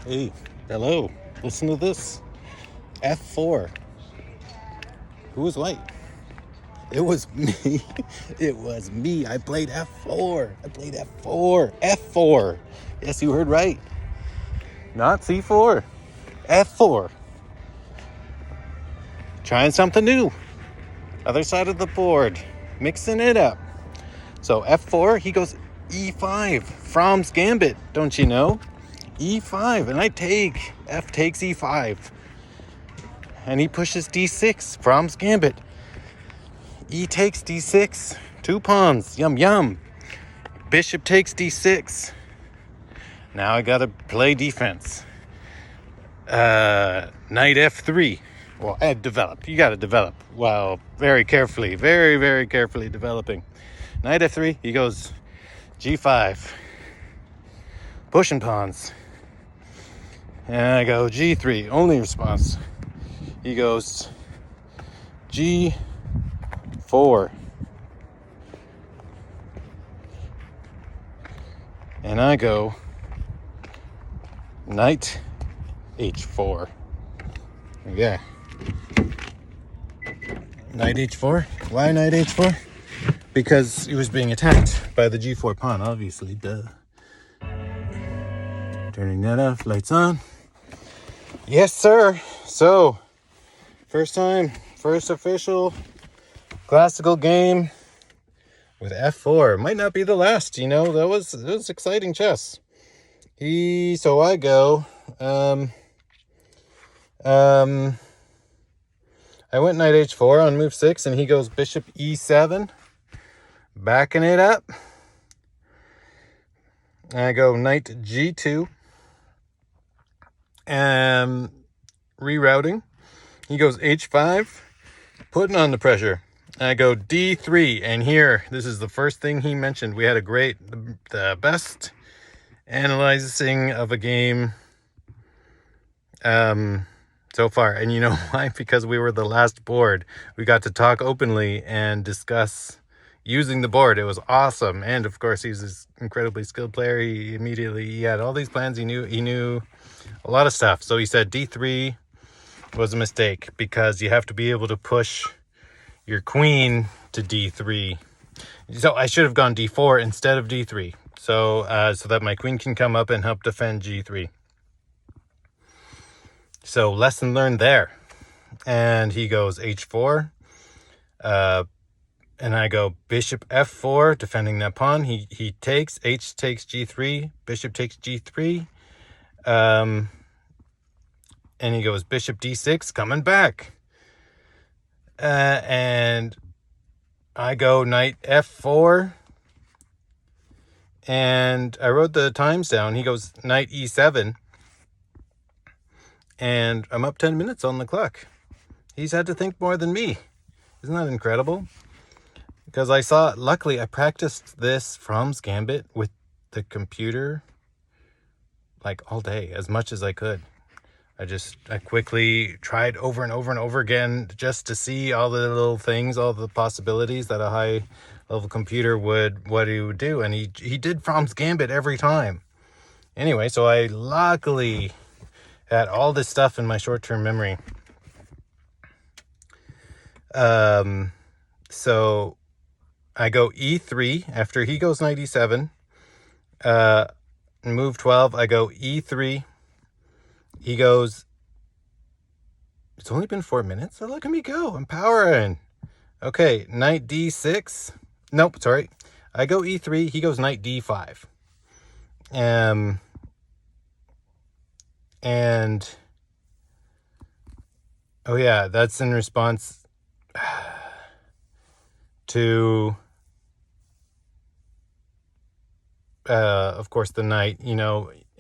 Hey, hello. Listen to this. F4. Who was white? It was me. It was me. I played F4. F4. Yes, you heard right. Not C4. F4. Trying something new. Other side of the board. Mixing it up. So F4, he goes E5. Fromm's Gambit, don't you know? E5. And I take. F takes E5. And he pushes D6. Fromm's Gambit. E takes D6. 2 pawns. Yum, yum. Bishop takes D6. Now I gotta play defense. Knight F3. Well, develop. You gotta develop. Well, very carefully. Very, very carefully developing. Knight F3. He goes G5. Pushing pawns. And I go G3. Only response. He goes G4. And I go Knight H4. Yeah. Knight H4. Why Knight H4? Because he was being attacked by the G4 pawn, obviously. Duh. Turning that off. Lights on. Yes, sir. So, first official classical game with F4. Might not be the last, That was exciting chess. So I go, I went Knight H4 on move 6, and he goes Bishop E7, backing it up. And I go Knight G2, rerouting. He goes H5, putting on the pressure. I go D3, and here, this is the first thing he mentioned. We had the best analyzing of a game so far. And you know why? Because we were the last board. We got to talk openly and discuss using the board. It was awesome. And of course, he's this incredibly skilled player. He had all these plans. He knew a lot of stuff. So he said D3 was a mistake because you have to be able to push your queen to D3. So I should have gone D4 instead of D3. So that my queen can come up and help defend G3. So lesson learned there. And he goes H4. And I go Bishop F4, defending that pawn. He takes, H takes G3, Bishop takes G3. And he goes Bishop D6, coming back. And I go Knight F4. And I wrote the times down. He goes Knight E7. And I'm up 10 minutes on the clock. He's had to think more than me. Isn't that incredible? Because luckily I practiced this Fromm's Gambit with the computer like all day, as much as I could. I quickly tried over and over and over again just to see all the little things, all the possibilities that a high level computer would do. And he did Fromm's Gambit every time. Anyway, so I luckily had all this stuff in my short-term memory. So I go E3 after he goes Knight E7. Move 12, I go E3. He goes, it's only been 4 minutes, so look at me go. I'm powering. Okay, Knight D6. Nope, sorry. I go E3, he goes Knight D5. And oh yeah, that's in response to of course the knight,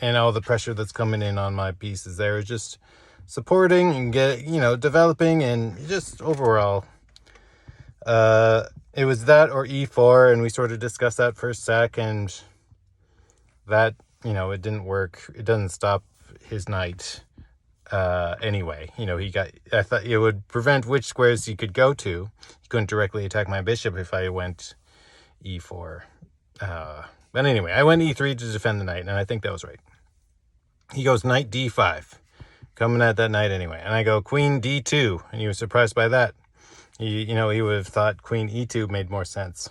and all the pressure that's coming in on my pieces there. Just supporting and developing, and just overall it was that or E4, and we sort of discussed that for a sec, and that it didn't work. It doesn't stop his knight anyway. I thought it would prevent which squares he could go to. He couldn't directly attack my bishop if I went E4. But anyway, I went E3 to defend the knight, and I think that was right. he goes knight d5, coming at that knight anyway. And I go queen d2, and he was surprised by that. He would have thought queen e2 made more sense.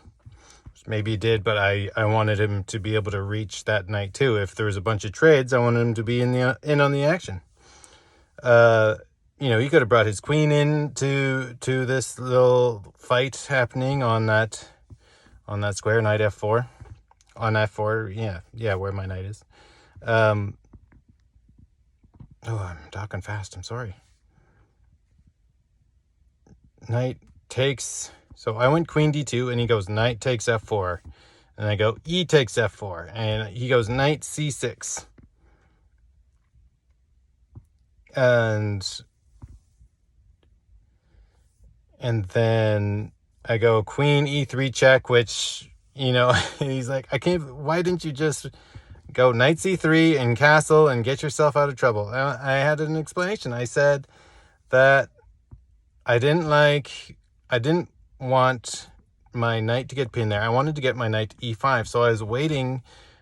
Maybe he did, but I wanted him to be able to reach that knight too. If there was a bunch of trades, I wanted him to be in on the action. He could have brought his queen in to this little fight happening on that square, knight f4. On f4, yeah, where my knight is. I'm talking fast, I'm sorry. Knight takes, so I went queen d2, and he goes knight takes f4, and I go e takes f4, and he goes knight c6, and then I go queen e3 check, which, he's like, why didn't you just go knight c3 and castle and get yourself out of trouble? I had an explanation. I said that I didn't want my knight to get pinned there. I wanted to get my knight to e5, so I was waiting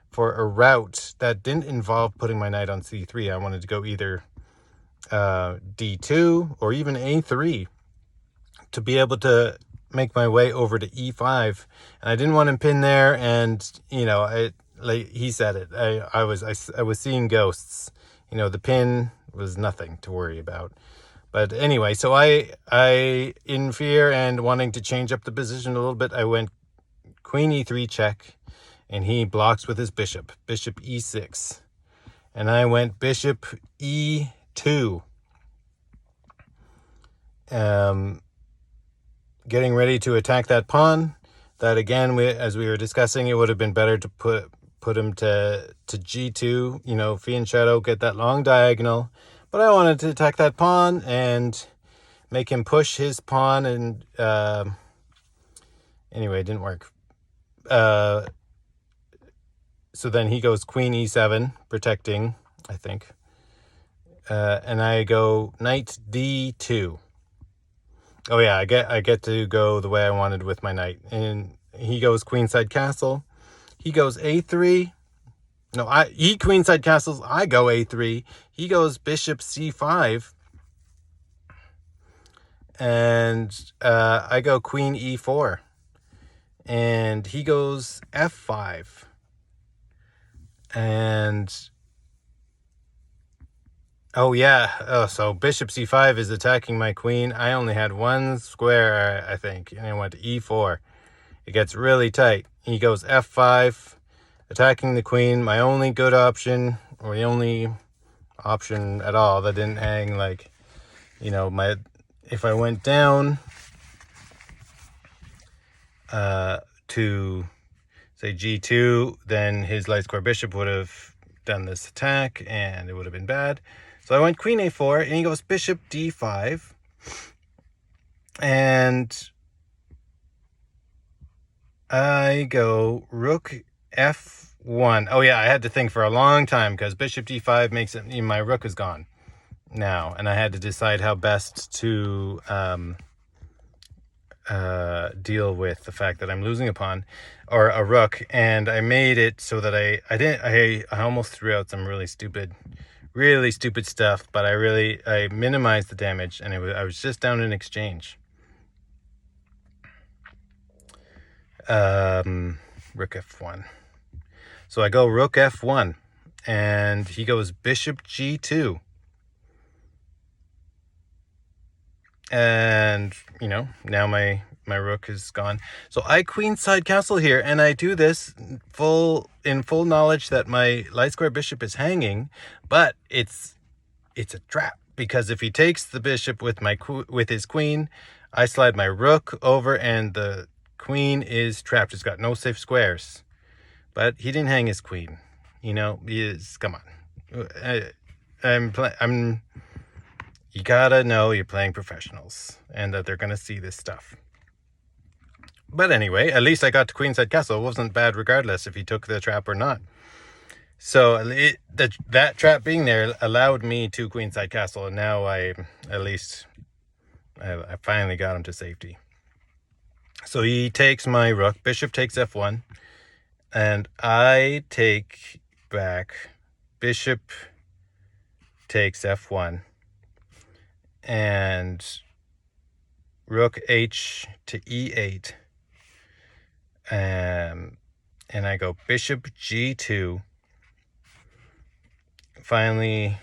for a route that didn't involve putting my knight on c3. I wanted to go either d2 or even a3 to be able to make my way over to e5, and I didn't want him pinned there. And like he said it, I was seeing ghosts. The pin was nothing to worry about. But anyway, so I in fear and wanting to change up the position a little bit, I went queen e3 check, and he blocks with his bishop e6, and I went bishop e2, getting ready to attack that pawn. That again, as we were discussing, it would have been better to put him to g2, Fee and Shadow, get that long diagonal. But I wanted to attack that pawn and make him push his pawn, and anyway, it didn't work. So then he goes queen e7, protecting, I think. And I go knight d2. Oh yeah, I get to go the way I wanted with my knight. And he goes queenside castle. He goes a3. No, he queenside castles. I go a3. He goes bishop c5. And I go queen e4. And he goes f5. And so bishop c5 is attacking my queen. I only had one square, I think, and I went to e4. It gets really tight. He goes f5, attacking the queen. My only good option, or the only option at all that didn't hang, if I went down to say g2, then his light square bishop would have done this attack, and it would have been bad. So I went queen a4, and he goes bishop d5, and I go rook f1. Oh yeah, I had to think for a long time, because bishop d5 makes it, my rook is gone now, and I had to decide how best to deal with the fact that I'm losing a pawn or a rook. And I made it so that I almost threw out some really stupid stuff, but I minimized the damage, and I was just down in exchange. Rook f1. So I go rook f1, and he goes bishop g2. And, now my rook is gone. So I queenside castle here, and I do this in full knowledge that my light square bishop is hanging, but it's a trap, because if he takes the bishop with his queen, I slide my rook over, and the queen is trapped. It's got no safe squares. But he didn't hang his queen. Come on. You gotta know you're playing professionals, and that they're gonna see this stuff. But anyway, at least I got to queenside castle. It wasn't bad regardless if he took the trap or not. So that trap being there allowed me to queenside castle, and now I finally got him to safety. So he takes my rook, bishop takes f1, and I take back bishop takes f1, and rook h to e8, and I go bishop g2, finally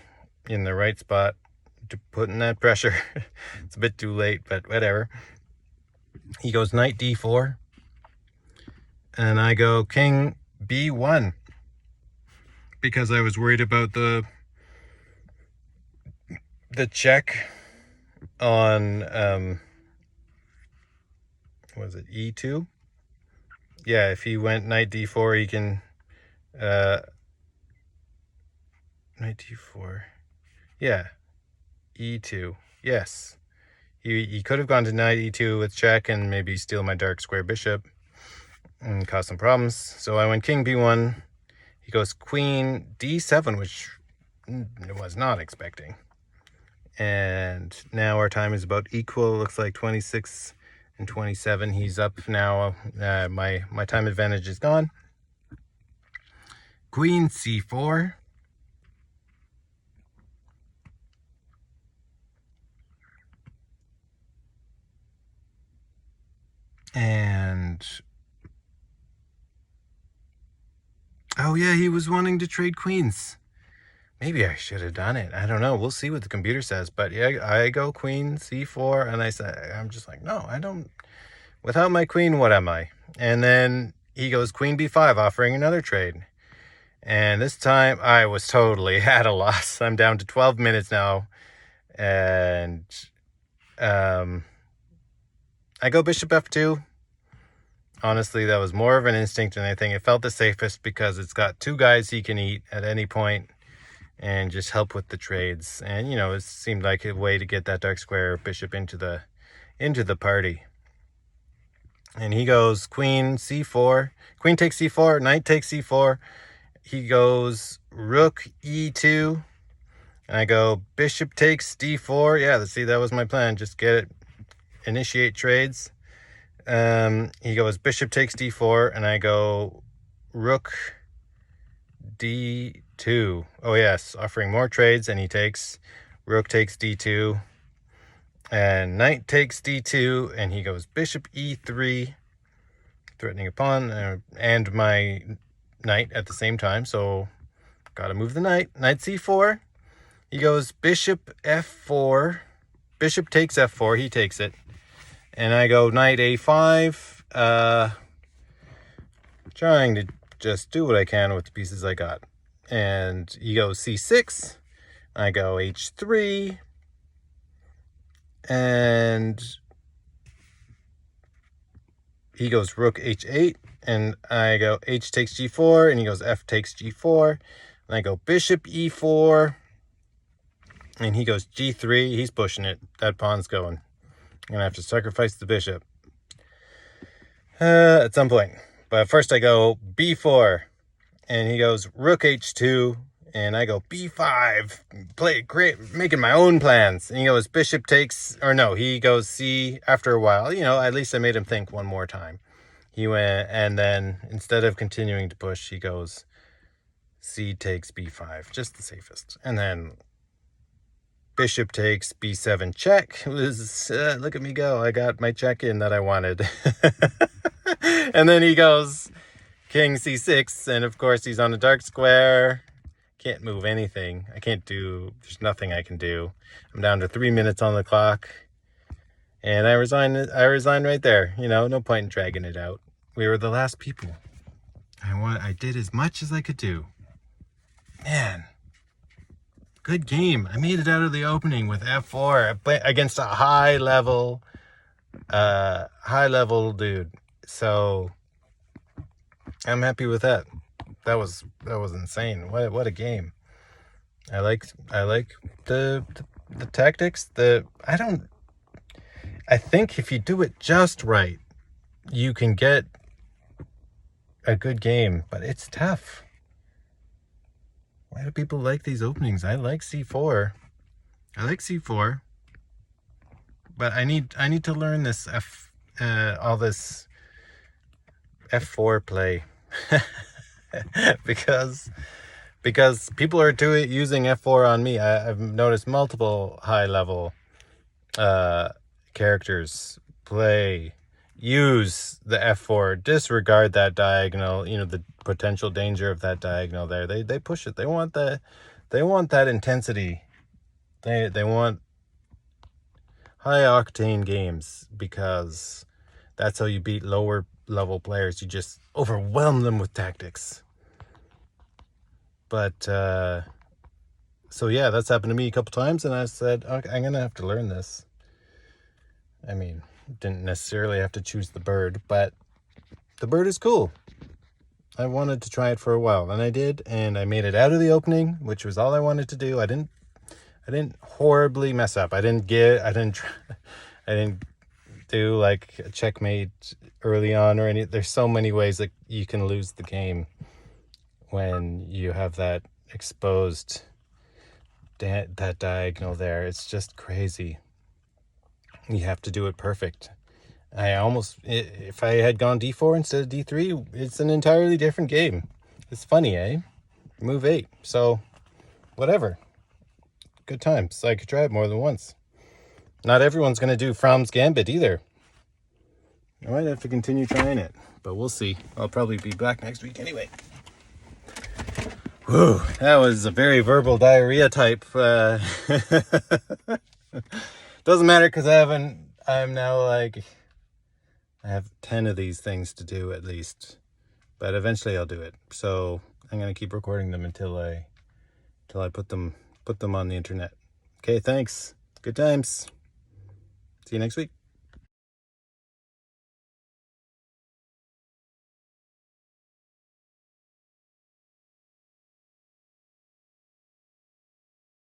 in the right spot to put in that pressure. It's a bit too late, but whatever. He goes knight d4, and I go king b1, because I was worried about the check on was it e2? Yeah, if he went knight d4, he can knight d4. Yeah, e2. Yes, he could have gone to knight e2 with check and maybe steal my dark square bishop and cause some problems. So I went king b1. He goes queen d7, which I was not expecting. And now our time is about equal. It looks like 26 and 27. He's up now. My time advantage is gone. Queen c4. And oh yeah, he was wanting to trade queens. Maybe I should have done it. I don't know. We'll see what the computer says. But yeah, I go queen c4, and I'm just like, no, I don't. Without my queen, what am I? And then he goes queen b5, offering another trade. And this time I was totally at a loss. I'm down to 12 minutes now. And I go bishop f2. Honestly, that was more of an instinct than anything. It felt the safest because it's got two guys he can eat at any point and just help with the trades. And, you know, it seemed like a way to get that dark square bishop into the party. And he goes queen c4. Queen takes c4. Knight takes c4. He goes rook e2. And I go bishop takes d4. Yeah, see, that was my plan. Just get it, initiate trades. He goes bishop takes d4, and I go rook d2. Oh yes, offering more trades, and he takes rook takes d2, and knight takes d2, and he goes bishop e3, threatening a pawn and my knight at the same time. So gotta move the knight. Knight c4. He goes bishop f4. Bishop takes f4. He takes it. And I go knight a5, trying to just do what I can with the pieces I got. And he goes c6, I go h3, and he goes rook h8, and I go h takes g4, and he goes f takes g4, and I go bishop e4, and he goes g3. He's pushing it. That pawn's going. I'm going to have to sacrifice the bishop at some point. But first I go b4, and he goes rook h2, and I go b5. Play great, making my own plans. And he goes bishop takes, or no, he goes c after a while. You know, at least I made him think one more time. He went, and then instead of continuing to push, he goes c takes b5, just the safest. And then bishop takes b7 check. It was, look at me go. I got my check in that I wanted. And then he goes king c6. And of course, he's on a dark square. Can't move anything. There's nothing I can do. I'm down to 3 minutes on the clock. And I resign right there. You know, no point in dragging it out. We were the last people. I did as much as I could do. Man. Good game. I made it out of the opening with f4 against a high level dude. So I'm happy with that. That was insane. What a game. I like the tactics. I think if you do it just right, you can get a good game, but it's tough. Why do people like these openings? I like c4. But I need to learn this all this f4 play because because people are using F4 on me. I've noticed multiple high level characters use the F4, disregard that diagonal, you know, the potential danger of that diagonal there. They push it. They want that intensity. They want high octane games, because that's how you beat lower level players. You just overwhelm them with tactics. But so yeah, that's happened to me a couple times, and I said, okay, I'm gonna have to learn this. I mean, didn't necessarily have to choose the bird, but the bird is cool. I wanted to try it for a while, and I did, and I made it out of the opening, which was all I wanted to do. I didn't horribly mess up. I didn't do like a checkmate early on or any. There's so many ways that you can lose the game when you have that exposed that diagonal there. It's just crazy. You have to do it perfect. If I had gone d4 instead of d3, it's an entirely different game. It's funny, eh? Move 8. So, whatever. Good times. I could try it more than once. Not everyone's going to do Fromm's Gambit either. I might have to continue trying it, but we'll see. I'll probably be back next week anyway. Whew, that was a very verbal diarrhea type. Doesn't matter, because I'm now like, I have 10 of these things to do at least, but eventually I'll do it. So I'm going to keep recording them until I put them on the internet. Okay, thanks. Good times. See you next week.